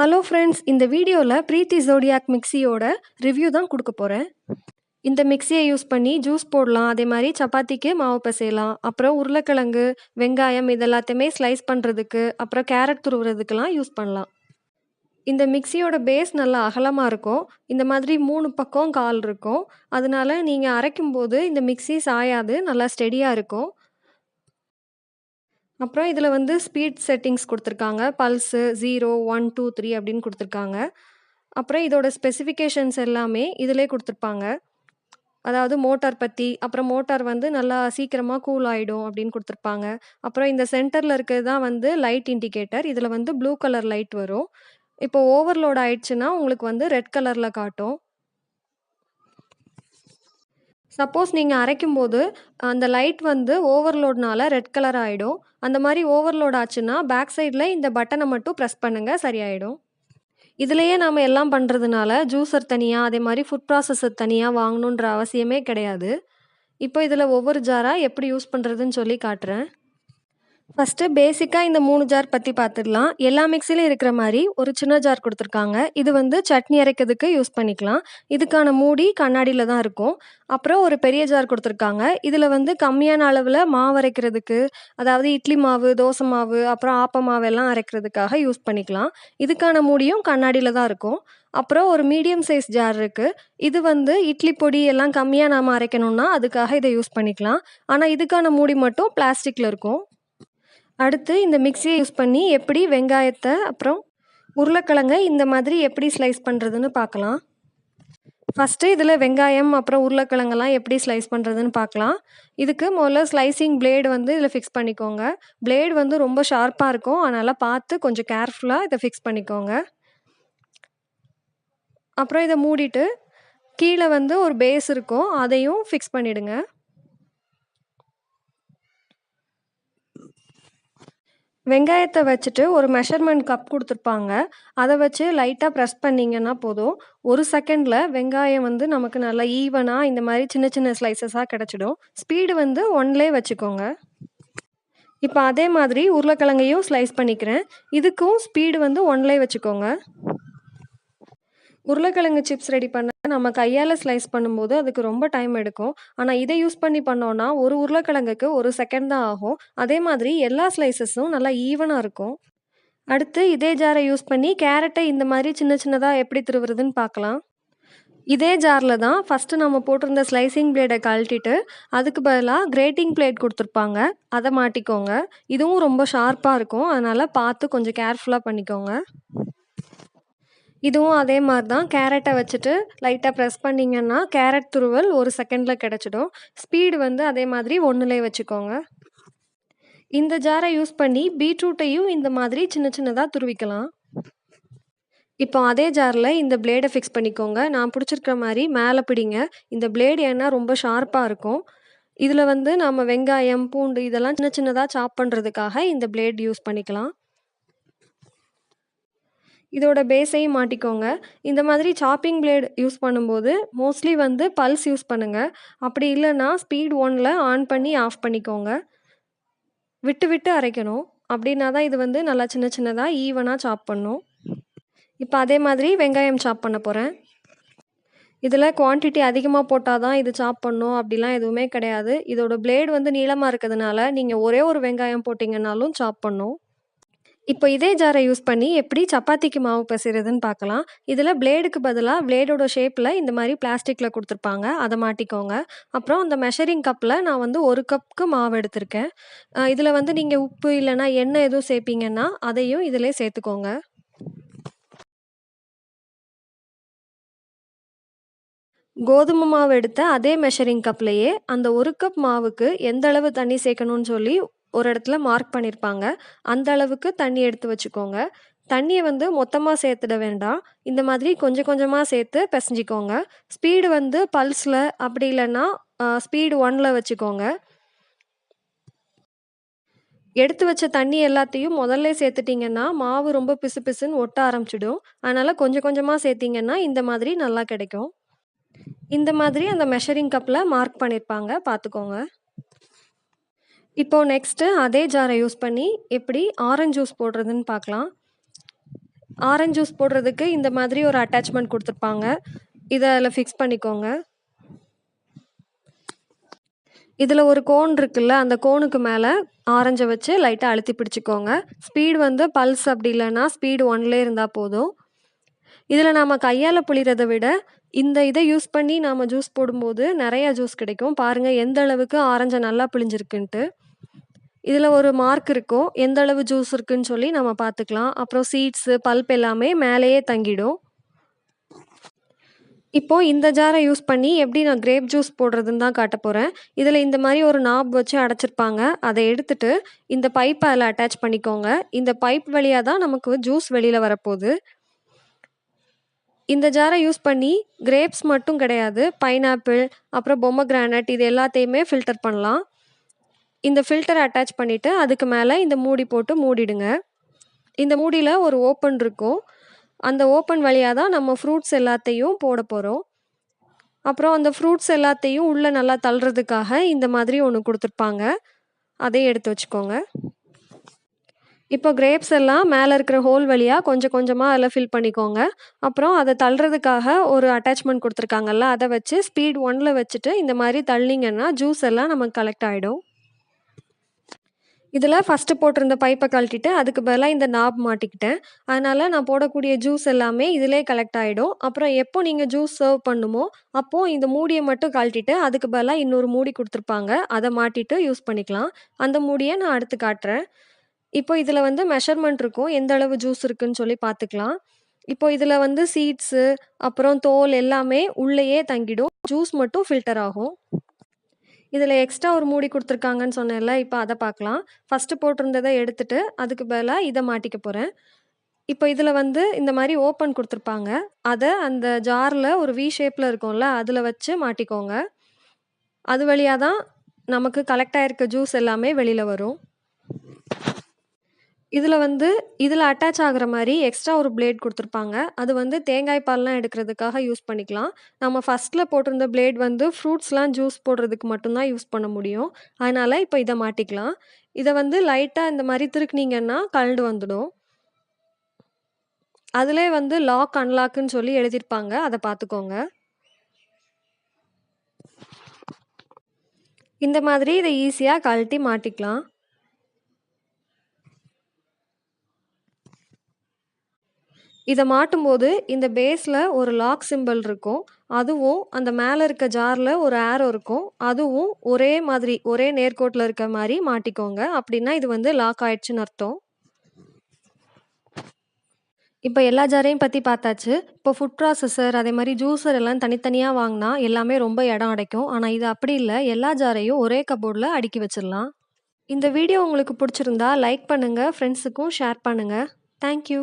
Hello friends, இந்த வீடியோவில் Preethi Zodiac மிக்ஸியோட review தான் கொடுக்க போகிறேன். இந்த மிக்ஸியை யூஸ் பண்ணி ஜூஸ் போடலாம், அதே மாதிரி சப்பாத்திக்கு மாவு பிசையலாம், அப்புறம் உருளைக்கிழங்கு, வெங்காயம் இதெல்லாத்தையுமே ஸ்லைஸ் பண்ணுறதுக்கு, அப்புறம் கேரட் துருவுறதுக்கெலாம் யூஸ் பண்ணலாம். இந்த மிக்ஸியோட பேஸ் நல்லா அகலமாக இருக்கும். இந்த மாதிரி 3 பக்கம் கால் இருக்கும். அதனால நீங்கள் அரைக்கும்போது இந்த மிக்ஸி சாயாது, நல்லா ஸ்டெடியாக இருக்கும். அப்புறம் இதில் வந்து ஸ்பீட் செட்டிங்ஸ் கொடுத்துருக்காங்க. பல்ஸு 0, 1, 2, 3 அப்படின்னு கொடுத்துருக்காங்க. அப்புறம் இதோட ஸ்பெசிஃபிகேஷன்ஸ் எல்லாமே இதிலே கொடுத்துருப்பாங்க. அதாவது மோட்டார் பற்றி, அப்புறம் மோட்டார் வந்து நல்லா சீக்கிரமாக கூல் ஆகிடும் அப்படின்னு கொடுத்துருப்பாங்க. அப்புறம் இந்த சென்டரில் இருக்கிறது தான் வந்து லைட் இண்டிகேட்டர். இதில் வந்து ப்ளூ கலர் லைட் வரும். இப்போ ஓவர்லோட் ஆயிடுச்சுன்னா உங்களுக்கு வந்து ரெட் கலரில் காட்டும். சப்போஸ் நீங்கள் அரைக்கும்போது அந்த லைட் வந்து ஓவர்லோட்னால ரெட் கலர் ஆகிடும். அந்த மாதிரி ஓவர்லோட் ஆச்சுன்னா பேக் சைடில் இந்த பட்டனை மட்டும் ப்ரெஸ் பண்ணுங்கள், சரியாயிடும். இதுலேயே நாம் எல்லாம் பண்ணுறதுனால ஜூஸர் தனியாக, அதே மாதிரி ஃபுட் ப்ராசஸர் தனியாக வாங்கணுன்ற அவசியமே கிடையாது. இப்போ இதில் ஒவ்வொரு ஜாராக எப்படி யூஸ் பண்ணுறதுன்னு சொல்லி காட்டுறேன். ஃபஸ்ட்டு பேசிக்காக இந்த 3 ஜார் பற்றி பார்த்துடலாம். எல்லா மிக்ஸிலையும் இருக்கிற மாதிரி ஒரு சின்ன ஜார் கொடுத்துருக்காங்க. இது வந்து சட்னி அரைக்கிறதுக்கு யூஸ் பண்ணிக்கலாம். இதுக்கான மூடி கண்ணாடியில் தான் இருக்கும். அப்புறம் ஒரு பெரிய ஜார் கொடுத்துருக்காங்க. இதில் வந்து கம்மியான அளவில் மாவு அரைக்கிறதுக்கு, அதாவது இட்லி மாவு, தோசை மாவு, அப்புறம் ஆப்ப மாவு எல்லாம் அரைக்கிறதுக்காக யூஸ் பண்ணிக்கலாம். இதுக்கான மூடியும் கண்ணாடியில் தான் இருக்கும். அப்புறம் ஒரு மீடியம் சைஸ் ஜார் இருக்குது. இது வந்து இட்லி பொடி எல்லாம் கம்மியாக நாம் அரைக்கணும்னா அதுக்காக இதை யூஸ் பண்ணிக்கலாம். ஆனால் இதுக்கான மூடி மட்டும் பிளாஸ்டிக்கில் இருக்கும். அடுத்து இந்த மிக்ஸியை யூஸ் பண்ணி எப்படி வெங்காயத்தை அப்புறம் உருளைக்கிழங்கை இந்த மாதிரி எப்படி ஸ்லைஸ் பண்ணுறதுன்னு பார்க்கலாம். ஃபஸ்ட்டு இதில் வெங்காயம் அப்புறம் உருளைக்கிழங்கெல்லாம் எப்படி ஸ்லைஸ் பண்ணுறதுன்னு பார்க்கலாம். இதுக்கு முதல்ல ஸ்லைசிங் பிளேடு வந்து இதில் ஃபிக்ஸ் பண்ணிக்கோங்க. பிளேடு வந்து ரொம்ப ஷார்ப்பாக இருக்கும், அதனால் பார்த்து கொஞ்சம் கேர்ஃபுல்லாக இதை ஃபிக்ஸ் பண்ணிக்கோங்க. அப்புறம் இதை மூடிட்டு கீழே வந்து ஒரு பேஸ் இருக்கும், அதையும் ஃபிக்ஸ் பண்ணிவிடுங்க. வெங்காயத்தை வச்சுட்டு ஒரு மெஷர்மெண்ட் கப் கொடுத்துருப்பாங்க. அதை வச்சு லைட்டாக ப்ரெஸ் பண்ணிங்கன்னா போதும். 1 செகண்டில் வெங்காயம் வந்து நமக்கு நல்லா ஈவனாக இந்த மாதிரி சின்ன சின்ன ஸ்லைசஸாக கிடச்சிடும். ஸ்பீடு வந்து 1லே வச்சுக்கோங்க. இப்போ அதே மாதிரி உருளைக்கிழங்கையும் ஸ்லைஸ் பண்ணிக்கிறேன். இதுக்கும் ஸ்பீடு வந்து 1லே வச்சுக்கோங்க. உருளைக்கிழங்கு சிப்ஸ் ரெடி பண்ண நம்ம கையால் ஸ்லைஸ் பண்ணும்போது அதுக்கு ரொம்ப டைம் எடுக்கும். ஆனால் இதை யூஸ் பண்ணி பண்ணோன்னா ஒரு உருளைக்கிழங்குக்கு 1 செகண்ட் தான் ஆகும். அதே மாதிரி எல்லா ஸ்லைசஸும் நல்லா ஈவனாக இருக்கும். அடுத்து இதே ஜாரை யூஸ் பண்ணி கேரட்டை இந்த மாதிரி சின்ன சின்னதாக எப்படி திருவுறதுன்னு பார்க்கலாம். இதே ஜாரில் தான் ஃபஸ்ட்டு நம்ம போட்டிருந்த ஸ்லைசிங் பிளேடை கழட்டிட்டு அதுக்கு பதிலாக கிரேட்டிங் பிளேட் கொடுத்துருப்பாங்க, அதை மாட்டிக்கோங்க. இதுவும் ரொம்ப ஷார்ப்பாக இருக்கும், அதனால் பார்த்து கொஞ்சம் கேர்ஃபுல்லாக பண்ணிக்கோங்க. இதுவும் அதே மாதிரி தான். கேரட்டை வச்சுட்டு லைட்டாக ப்ரெஸ் பண்ணிங்கன்னா கேரட் துருவல் 1 செகண்டில் கிடச்சிடும். ஸ்பீடு வந்து அதே மாதிரி 1லே வச்சுக்கோங்க. இந்த ஜாரை யூஸ் பண்ணி பீட்ரூட்டையும் இந்த மாதிரி சின்ன சின்னதாக துருவிக்கலாம். இப்போ அதே ஜாரில் இந்த பிளேடை ஃபிக்ஸ் பண்ணிக்கோங்க. நான் பிடிச்சிருக்கிற மாதிரி மேலே பிடிங்க. இந்த பிளேடு ஏன்னா ரொம்ப ஷார்ப்பாக இருக்கும். இதில் வந்து நம்ம வெங்காயம், பூண்டு இதெல்லாம் சின்ன சின்னதாக சாப் பண்ணுறதுக்காக இந்த பிளேட் யூஸ் பண்ணிக்கலாம். இதோட பேஸையும் மாட்டிக்கோங்க. இந்த மாதிரி சாப்பிங் பிளேட் யூஸ் பண்ணும்போது மோஸ்ட்லி வந்து பல்ஸ் யூஸ் பண்ணுங்கள். அப்படி இல்லைன்னா ஸ்பீட் 1ல் ஆன் பண்ணி ஆஃப் பண்ணிக்கோங்க. விட்டு விட்டு அரைக்கணும். அப்படின்னா தான் இது வந்து நல்லா சின்ன சின்னதாக ஈவனாக சாப் பண்ணும். இப்போ அதே மாதிரி வெங்காயம் சாப் பண்ண போகிறேன். இதில் குவான்டிட்டி அதிகமாக போட்டால் தான் இது சாப் பண்ணும் அப்படிலாம் எதுவுமே கிடையாது. இதோட பிளேடு வந்து நீளமாக இருக்கிறதுனால நீங்கள் ஒரே ஒரு வெங்காயம் போட்டிங்கன்னாலும் சாப் பண்ணும். இப்போ இதே ஜாரை யூஸ் பண்ணி எப்படி சப்பாத்திக்கு மாவு பிசைறதுன்னு பார்க்கலாம். இதில் பிளேடுக்கு பதிலாக பிளேடோட ஷேப்பில் இந்த மாதிரி பிளாஸ்டிக்கில் கொடுத்துருப்பாங்க, அதை மாட்டிக்கோங்க. அப்புறம் அந்த மெஷரிங் கப்பில் நான் வந்து 1 கப்புக்கு மாவு எடுத்திருக்கேன். இதில் வந்து நீங்கள் உப்பு இல்லைன்னா எண்ணெய் எதுவும் சேர்ப்பீங்கன்னா அதையும் இதிலே சேர்த்துக்கோங்க. கோதுமை மாவு எடுத்த அதே மெஷரிங் கப்லேயே அந்த 1 கப் மாவுக்கு எந்த அளவு தண்ணி சேர்க்கணும்னு சொல்லி ஒரு இடத்துல மார்க் பண்ணியிருப்பாங்க. அந்த அளவுக்கு தண்ணி எடுத்து வச்சுக்கோங்க. தண்ணியை வந்து மொத்தமாக சேர்த்துட வேண்டாம். இந்த மாதிரி கொஞ்சம் கொஞ்சமாக சேர்த்து பிசைஞ்சிக்கோங்க. ஸ்பீடு வந்து பல்ஸில், அப்படி இல்லைன்னா ஸ்பீடு 1ல் வச்சுக்கோங்க. எடுத்து வச்ச தண்ணி எல்லாத்தையும் முதல்ல சேர்த்துட்டிங்கன்னா மாவு ரொம்ப பிசு பிசுன்னு ஒட்ட ஆரம்பிச்சிடும். அதனால் கொஞ்சம் கொஞ்சமாக சேர்த்திங்கன்னா இந்த மாதிரி நல்லா கிடைக்கும். இந்த மாதிரி அந்த மெஷரிங் கப்பில் மார்க் பண்ணியிருப்பாங்க, பார்த்துக்கோங்க. இப்போது நெக்ஸ்ட்டு அதே ஜாரை யூஸ் பண்ணி எப்படி ஆரஞ்சு ஜூஸ் போடுறதுன்னு பார்க்கலாம். ஆரஞ்சு ஜூஸ் போடுறதுக்கு இந்த மாதிரி ஒரு அட்டாச்மெண்ட் கொடுத்துருப்பாங்க. இதை அதில் ஃபிக்ஸ் பண்ணிக்கோங்க. இதில் ஒரு கோன் இருக்குல்ல, அந்த கோனுக்கு மேலே ஆரஞ்சை வச்சு லைட்டாக அழுத்தி பிடிச்சிக்கோங்க. ஸ்பீடு வந்து பல்ஸ் அப்படி இல்லைன்னா ஸ்பீடு 1லே இருந்தால் போதும். இதில் நாம் கையால் புளிறதை விட இந்த இதை யூஸ் பண்ணி நாம் ஜூஸ் போடும்போது நிறையா ஜூஸ் கிடைக்கும். பாருங்கள் எந்த அளவுக்கு ஆரஞ்சை நல்லா பிழிஞ்சிருக்குன்ட்டு. இதில் ஒரு மார்க் இருக்கும், எந்த அளவு ஜூஸ் இருக்குன்னு சொல்லி நம்ம பார்த்துக்கலாம். அப்புறம் சீட்ஸு பல்ப் எல்லாமே மேலேயே தங்கிடும். இப்போது இந்த ஜாரை யூஸ் பண்ணி எப்படி நான் கிரேப் ஜூஸ் போடுறதுன்னு தான் காட்ட போகிறேன். இதில் இந்த மாதிரி ஒரு நாப் வச்சு அடைச்சிருப்பாங்க. அதை எடுத்துட்டு இந்த பைப்பை அதில் அட்டாச் பண்ணிக்கோங்க. இந்த பைப் வழியாக தான் நமக்கு ஜூஸ் வெளியில் வரப்போகுது. இந்த ஜாரை யூஸ் பண்ணி கிரேப்ஸ் மட்டும் கிடையாது, பைனாப்பிள் அப்புறம் பொமக்ரானட் இது எல்லாத்தையுமே ஃபில்டர் பண்ணலாம். இந்த ஃபில்டரை அட்டாச் பண்ணிவிட்டு அதுக்கு மேலே இந்த மூடி போட்டு மூடிடுங்க. இந்த மூடியில் ஒரு ஓப்பன் இருக்கும். அந்த ஓப்பன் வழியாக தான் நம்ம ஃப்ரூட்ஸ் எல்லாத்தையும் போட போகிறோம். அப்புறம் அந்த ஃப்ரூட்ஸ் எல்லாத்தையும் உள்ளே நல்லா தள்ளுறதுக்காக இந்த மாதிரி ஒன்று கொடுத்துருப்பாங்க. அதையும் எடுத்து வச்சுக்கோங்க. இப்போ கிரேப்ஸ் எல்லாம் மேலே இருக்கிற ஹோல் வழியாக கொஞ்சம் கொஞ்சமாக அதில் ஃபில் பண்ணிக்கோங்க. அப்புறம் அதை தள்ளுறதுக்காக ஒரு அட்டாச்மெண்ட் கொடுத்துருக்காங்கல்ல, அதை வச்சு ஸ்பீட் 1ல் வச்சுட்டு இந்த மாதிரி தள்ளிங்கன்னா ஜூஸ் எல்லாம் நமக்கு கலெக்ட் ஆகிடும். இதில் ஃபஸ்ட்டு போட்டிருந்த பைப்பை கழட்டிட்டு அதுக்கு பதிலாக இந்த நாப் மாட்டிக்கிட்டேன். அதனால் நான் போடக்கூடிய ஜூஸ் எல்லாமே இதிலே கலெக்ட் ஆகிடும். அப்புறம் எப்போ நீங்கள் ஜூஸ் சர்வ் பண்ணுமோ அப்போது இந்த மூடியை மட்டும் கழட்டிட்டு அதுக்கு பதிலாக இன்னொரு மூடி கொடுத்துருப்பாங்க, அதை மாட்டிட்டு யூஸ் பண்ணிக்கலாம். அந்த மூடியை நான் அடுத்து காட்டுறேன். இப்போ இதில் வந்து மெஷர்மெண்ட் இருக்கும், எந்த அளவு ஜூஸ் இருக்குன்னு சொல்லி பார்த்துக்கலாம். இப்போ இதில் வந்து சீட்ஸு அப்புறம் தோல் எல்லாமே உள்ளேயே தங்கிடும், ஜூஸ் மட்டும் ஃபில்டர் ஆகும். இதில் எக்ஸ்ட்ரா ஒரு மூடி கொடுத்துருக்காங்கன்னு சொன்னேன்ல, இப்போ அதை பார்க்கலாம். ஃபஸ்ட்டு போட்டிருந்ததை எடுத்துட்டு அதுக்கு பதிலாக இதை மாட்டிக்க போகிறேன். இப்போ இதில் வந்து இந்த மாதிரி ஓப்பன் கொடுத்துருப்பாங்க, அதை அந்த ஜாரில் ஒரு வி ஷேப்பில் இருக்கும்ல அதில் வச்சு மாட்டிக்கோங்க. அது வழியாக தான் நமக்கு கலெக்ட் ஆகிருக்க ஜூஸ் எல்லாமே வெளியில் வரும். இதில் அட்டாச் ஆகிற மாதிரி எக்ஸ்ட்ரா ஒரு பிளேட் கொடுத்துருப்பாங்க. அது வந்து தேங்காய் பால்லாம் எடுக்கிறதுக்காக யூஸ் பண்ணிக்கலாம். நம்ம ஃபஸ்ட்டில் போட்டிருந்த பிளேட் வந்து ஃப்ரூட்ஸ்லாம் ஜூஸ் போடுறதுக்கு மட்டும்தான் யூஸ் பண்ண முடியும். அதனால் இப்போ இதை மாட்டிக்கலாம். இதை வந்து லைட்டாக இந்த மாதிரி திருக்குனீங்கன்னா கழண்டு வந்துடும். அதிலே வந்து லாக் அன்லாக்குன்னு சொல்லி எழுதியிருப்பாங்க, அதை பார்த்துக்கோங்க. இந்த மாதிரி இதை ஈஸியாக கழட்டி மாட்டிக்கலாம். இதை மாட்டும்போது இந்த பேஸில் ஒரு லாக் சிம்பிள் இருக்கும், அதுவும் அந்த மேலே இருக்க ஜாரில் ஒரு ஏரோ இருக்கும், அதுவும் ஒரே மாதிரி ஒரே நேர்கோட்டில் இருக்க மாதிரி மாட்டிக்கோங்க. அப்படின்னா இது வந்து லாக் ஆயிடுச்சுன்னு அர்த்தம். இப்போ எல்லா ஜாரையும் பற்றி பார்த்தாச்சு. இப்போ ஃபுட் ப்ராசஸர் அதே மாதிரி ஜூஸர் எல்லாம் தனித்தனியாக வாங்கினா எல்லாமே ரொம்ப இடம் அடைக்கும். ஆனால் இது அப்படி இல்லை, எல்லா ஜாரையும் ஒரே கபோர்டில் அடுக்கி வச்சிடலாம். இந்த வீடியோ உங்களுக்கு பிடிச்சிருந்தா லைக் பண்ணுங்கள், ஃப்ரெண்ட்ஸுக்கும் ஷேர் பண்ணுங்கள். தேங்க்யூ.